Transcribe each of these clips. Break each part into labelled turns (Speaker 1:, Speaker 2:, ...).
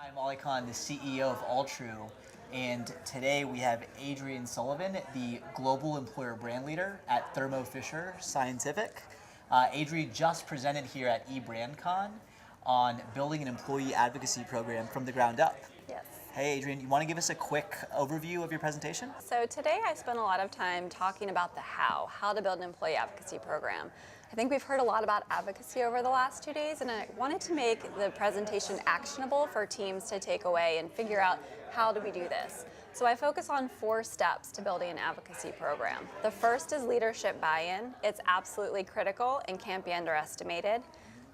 Speaker 1: I'm Alykhan, the CEO of Alltrue, and today we have Adrienne Sullivan, the Global Employer Brand Leader at Thermo Fisher Scientific. Adrienne just presented here at EBrandCon on building an employee advocacy program from the ground up.
Speaker 2: Yes.
Speaker 1: Hey Adrienne, you want to give us a quick overview of your presentation?
Speaker 2: So today I spent a lot of time talking about the how to build an employee advocacy program. I think we've heard a lot about advocacy over the last 2 days, and I wanted to make the presentation actionable for teams to take away and figure out how do we do this. So I focus on 4 steps to building an advocacy program. The first is leadership buy-in. It's absolutely critical and can't be underestimated.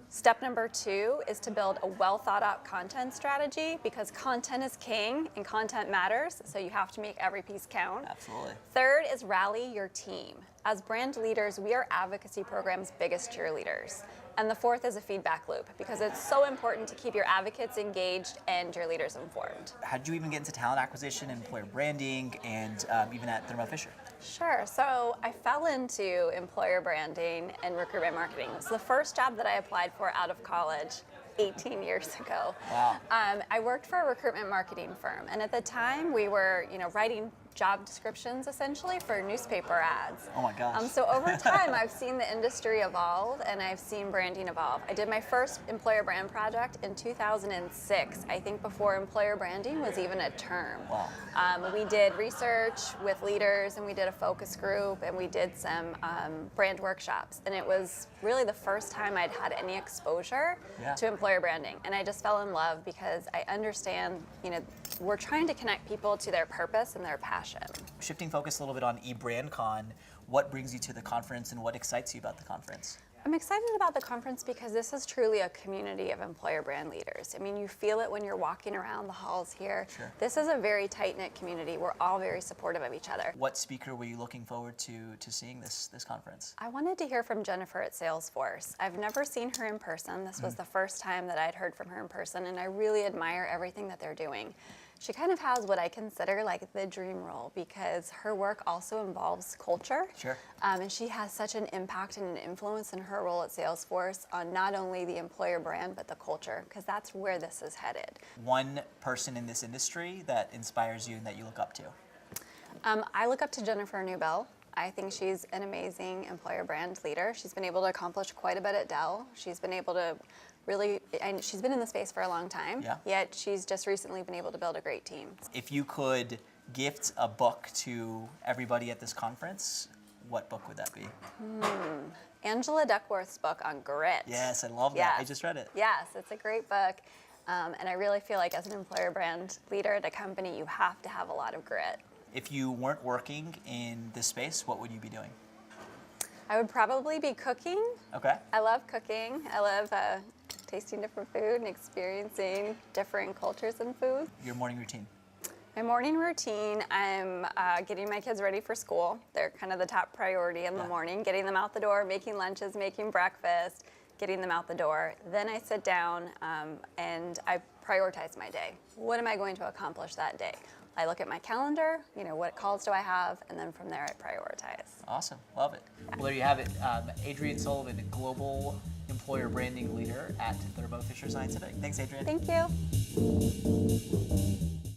Speaker 2: Step number 2 is to build a well thought out content strategy, because content is king and content matters, so you have to make every piece count.
Speaker 1: Absolutely.
Speaker 2: Third is rally your team. As brand leaders, we are advocacy program's biggest cheerleaders. And the fourth is a feedback loop, because it's so important to keep your advocates engaged and your leaders informed.
Speaker 1: How did you even get into talent acquisition, employer branding, and even at Thermo Fisher?
Speaker 2: Sure. So I fell into employer branding and recruitment marketing. It was the first job that I applied for out of college 18 years ago.
Speaker 1: Wow.
Speaker 2: I worked for a recruitment marketing firm, and at the time we were, writing job descriptions essentially for newspaper ads.
Speaker 1: Oh my gosh.
Speaker 2: So over time I've seen the industry evolve and I've seen branding evolve. I did my first employer brand project in 2006, I think before employer branding was even a term.
Speaker 1: Wow.
Speaker 2: We did research with leaders, and we did a focus group, and we did some brand workshops, and it was really the first time I'd had any exposure to employer branding, and I just fell in love because I understand, we're trying to connect people to their purpose and their passion.
Speaker 1: Shifting focus a little bit on EBrandCon, what brings you to the conference and what excites you about the conference?
Speaker 2: I'm excited about the conference because this is truly a community of employer brand leaders. I mean, you feel it when you're walking around the halls here.
Speaker 1: Sure.
Speaker 2: This is a very tight-knit community. We're all very supportive of each other.
Speaker 1: What speaker were you looking forward to seeing this conference?
Speaker 2: I wanted to hear from Jennifer at Salesforce. I've never seen her in person. This was the first time that I'd heard from her in person, and I really admire everything that they're doing. She kind of has what I consider like the dream role, because her work also involves culture.
Speaker 1: Sure.
Speaker 2: And she has such an impact and an influence in her role at Salesforce on not only the employer brand, but the culture, because that's where this is headed.
Speaker 1: One person in this industry that inspires you and that you look up to?
Speaker 2: I look up to Jennifer Newbell. I think she's an amazing employer brand leader. She's been able to accomplish quite a bit at Dell. She's been able to really, and she's been in the space for a long time, yet she's just recently been able to build a great team.
Speaker 1: If you could gift a book to everybody at this conference, what book would that be?
Speaker 2: Angela Duckworth's book on grit.
Speaker 1: Yes, I love that.
Speaker 2: Yes.
Speaker 1: I just read it.
Speaker 2: Yes, it's a great book. And I really feel like as an employer brand leader at a company, you have to have a lot of grit.
Speaker 1: If you weren't working in this space, what would you be doing?
Speaker 2: I would probably be cooking.
Speaker 1: Okay.
Speaker 2: I love cooking. I love tasting different food and experiencing different cultures and food.
Speaker 1: Your morning routine?
Speaker 2: My morning routine, I'm getting my kids ready for school. They're kind of the top priority in the morning, getting them out the door, making lunches, making breakfast, getting them out the door. Then I sit down and I prioritize my day. What am I going to accomplish that day? I look at my calendar, what calls do I have, and then from there I prioritize.
Speaker 1: Awesome, love it. Well, there you have it. Adrienne Sullivan, Global Employer Branding Leader at Thermo Fisher Scientific. Thanks, Adrienne.
Speaker 2: Thank you.